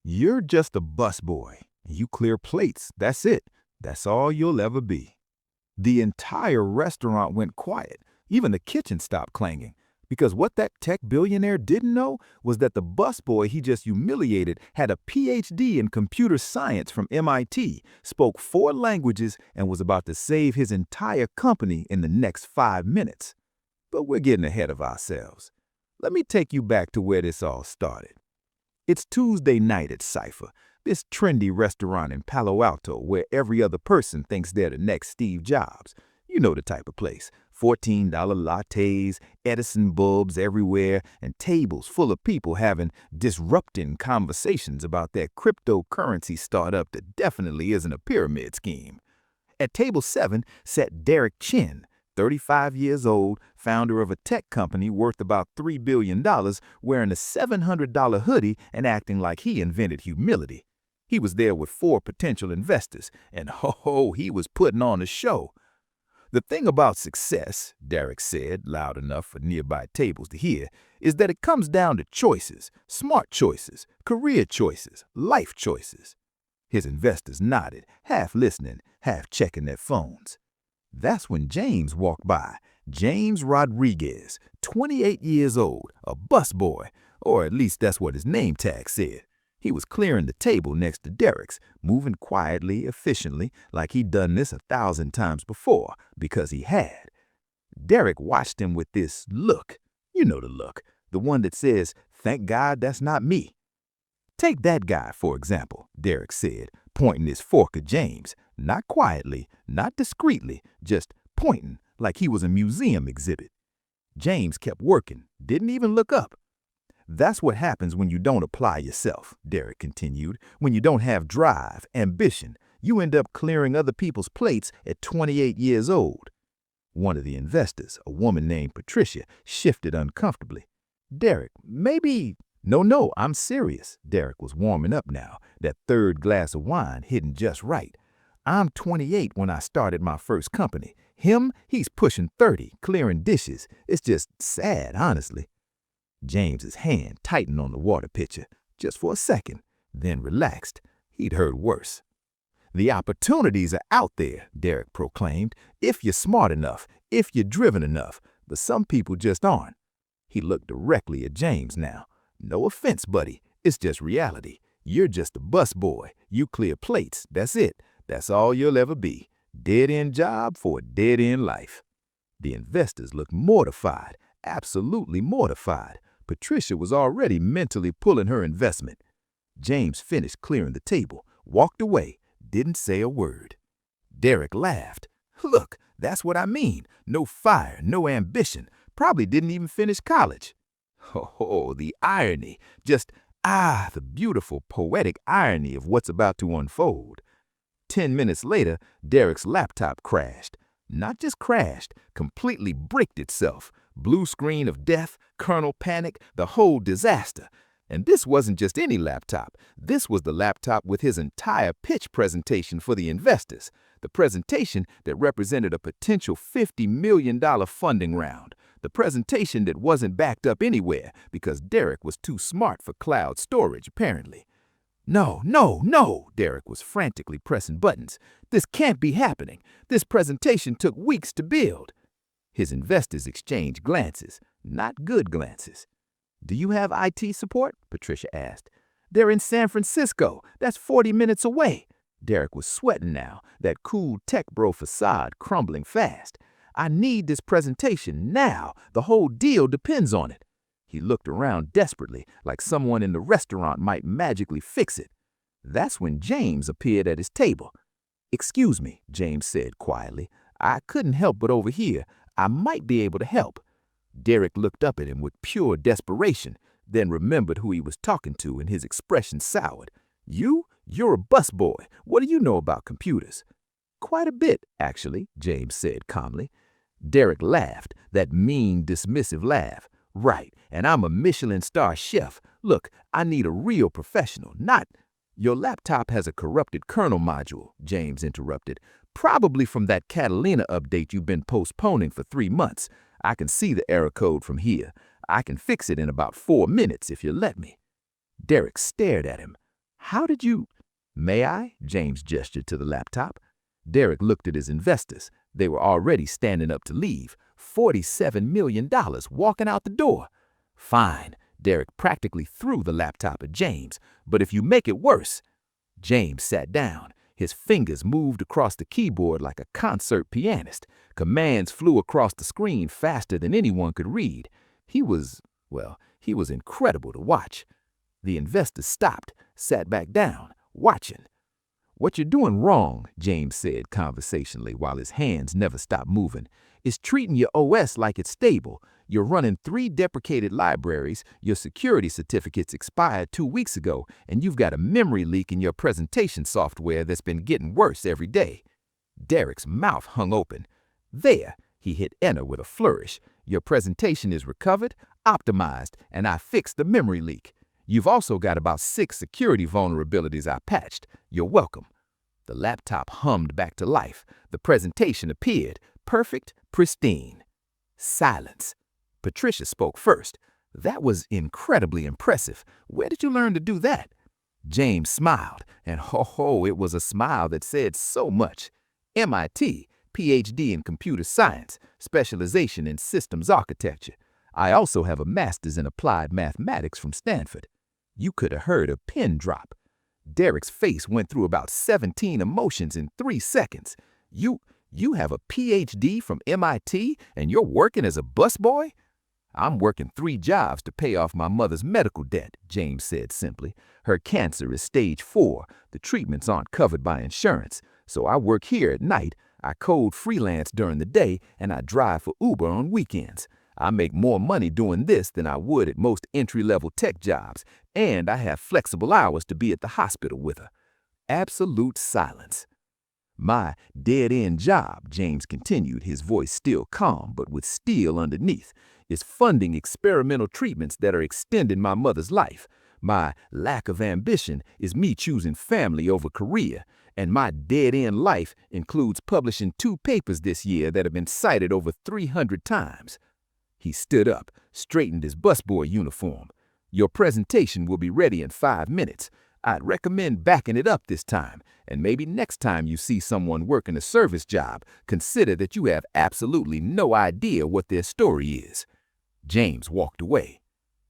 You're just a busboy. You clear plates, that's it. That's all you'll ever be. The entire restaurant went quiet. Even the kitchen stopped clanging. Because what that tech billionaire didn't know was that the busboy he just humiliated had a PhD in computer science from MIT, spoke 4 languages, and was about to save his entire company in the next 5 minutes. But we're getting ahead of ourselves. Let me take you back to where this all started. It's Tuesday night at Cypher, this trendy restaurant in Palo Alto where every other person thinks they're the next Steve Jobs. You know the type of place. $14 lattes, Edison bulbs everywhere, and tables full of people having disrupting conversations about their cryptocurrency startup that definitely isn't a pyramid scheme. At table 7 sat Derek Chin, 35 years old, founder of a tech company worth about $3 billion, wearing a $700 hoodie and acting like he invented humility. He was there with 4 potential investors, and ho, he was putting on a show. The thing about success, Derek said, loud enough for nearby tables to hear, is that it comes down to choices, smart choices, career choices, life choices. His investors nodded, half listening, half checking their phones. That's when James walked by. James Rodriguez, 28 years old, a busboy, or at least that's what his name tag said. He was clearing the table next to Derek's, moving quietly, efficiently, like he'd done this 1,000 times before, because he had. Derek watched him with this look. You know the look, the one that says, "Thank God that's not me." "Take that guy, for example," Derek said, pointing his fork at James, not quietly, not discreetly, just pointing like he was a museum exhibit. James kept working, didn't even look up. "That's what happens when you don't apply yourself," Derek continued. "When you don't have drive, ambition, you end up clearing other people's plates at 28 years old." One of the investors, a woman named Patricia, shifted uncomfortably. "Derek, maybe—" No, I'm serious." Derek was warming up now, that 3rd glass of wine hidden just right. "I'm 28 when I started my first company. Him, he's pushing 30, clearing dishes. It's just sad, honestly." James's hand tightened on the water pitcher, just for a second, then relaxed. He'd heard worse. "The opportunities are out there," Derek proclaimed, "if you're smart enough, if you're driven enough, but some people just aren't." He looked directly at James now. "No offense, buddy, it's just reality. You're just a busboy. You clear plates, that's it. That's all you'll ever be. Dead-end job for a dead-end life." The investors looked mortified, absolutely mortified. Patricia was already mentally pulling her investment. James finished clearing the table, walked away, didn't say a word. Derek laughed. "Look, that's what I mean. No fire, no ambition. Probably didn't even finish college." Oh, the irony. The beautiful, poetic irony of what's about to unfold. 10 minutes later, Derek's laptop crashed. Not just crashed, completely bricked itself. Blue screen of death, kernel panic, the whole disaster. And this wasn't just any laptop. This was the laptop with his entire pitch presentation for the investors. The presentation that represented a potential $50 million funding round. The presentation that wasn't backed up anywhere because Derek was too smart for cloud storage, apparently. No, Derek was frantically pressing buttons. "This can't be happening. This presentation took weeks to build." His investors exchanged glances, not good glances. "Do you have IT support?" Patricia asked. "They're in San Francisco. That's 40 minutes away." Derek was sweating now, that cool tech bro facade crumbling fast. "I need this presentation now. The whole deal depends on it." He looked around desperately, like someone in the restaurant might magically fix it. That's when James appeared at his table. "Excuse me," James said quietly. "I couldn't help but overhear. I might be able to help." Derek looked up at him with pure desperation, then remembered who he was talking to and his expression soured. You're a busboy. What do you know about computers?" "Quite a bit, actually," James said calmly. Derek laughed, that mean, dismissive laugh. "Right, and I'm a Michelin star chef. Look, I need a real professional, not—" "Your laptop has a corrupted kernel module," James interrupted. "Probably from that Catalina update you've been postponing for 3 months. I can see the error code from here. I can fix it in about 4 minutes if you let me." Derek stared at him. How did you— May I? James gestured to the laptop. Derek looked at his investors. They were already standing up to leave. $47 million walking out the door. Fine. Derek practically threw the laptop at James. But if you make it worse— James sat down. His fingers moved across the keyboard like a concert pianist. Commands flew across the screen faster than anyone could read. He was incredible to watch. The investors stopped, sat back down, watching. "What you're doing wrong," James said conversationally while his hands never stopped moving, "is treating your OS like it's stable. You're running 3 deprecated libraries, your security certificates expired 2 weeks ago, and you've got a memory leak in your presentation software that's been getting worse every day." Derek's mouth hung open. "There," he hit enter with a flourish. "Your presentation is recovered, optimized, and I fixed the memory leak. You've also got about 6 security vulnerabilities I patched. You're welcome." The laptop hummed back to life. The presentation appeared, perfect, pristine. Silence. Patricia spoke first. "That was incredibly impressive. Where did you learn to do that?" James smiled, and it was a smile that said so much. "MIT, PhD in computer science, specialization in systems architecture. I also have a master's in applied mathematics from Stanford." You could have heard a pin drop. Derek's face went through about 17 emotions in 3 seconds. You have a PhD from MIT and you're working as a busboy?" "I'm working 3 jobs to pay off my mother's medical debt," James said simply. "Her cancer is stage 4. The treatments aren't covered by insurance. So I work here at night, I code freelance during the day, and I drive for Uber on weekends. I make more money doing this than I would at most entry-level tech jobs, and I have flexible hours to be at the hospital with her." Absolute silence. "My dead-end job," James continued, his voice still calm but with steel underneath, "is funding experimental treatments that are extending my mother's life. My lack of ambition is me choosing family over career, and my dead-end life includes publishing 2 papers this year that have been cited over 300 times. He stood up, straightened his busboy uniform. "Your presentation will be ready in 5 minutes. I'd recommend backing it up this time, and maybe next time you see someone working a service job, consider that you have absolutely no idea what their story is." James walked away.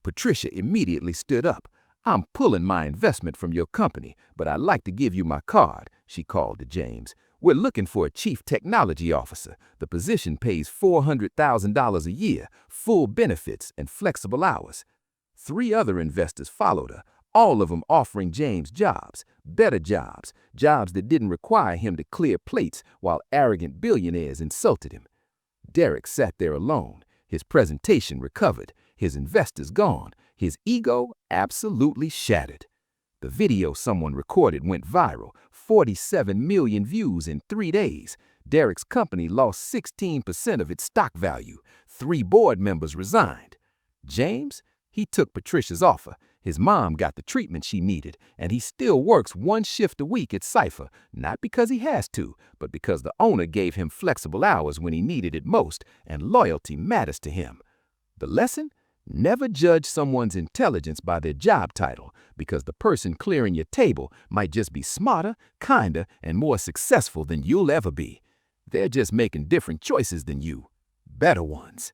Patricia immediately stood up. "I'm pulling my investment from your company, but I'd like to give you my card," she called to James. "We're looking for a chief technology officer. The position pays $400,000 a year, full benefits, and flexible hours." 3 other investors followed her, all of them offering James jobs, better jobs, jobs that didn't require him to clear plates while arrogant billionaires insulted him. Derek sat there alone, his presentation recovered, his investors gone, his ego absolutely shattered. The video someone recorded went viral, 47 million views in 3 days. Derek's company lost 16% of its stock value. 3 board members resigned. James, he took Patricia's offer. His mom got the treatment she needed, and he still works 1 shift a week at Cypher, not because he has to, but because the owner gave him flexible hours when he needed it most, and loyalty matters to him. The lesson? Never judge someone's intelligence by their job title, because the person clearing your table might just be smarter, kinder, and more successful than you'll ever be. They're just making different choices than you. Better ones.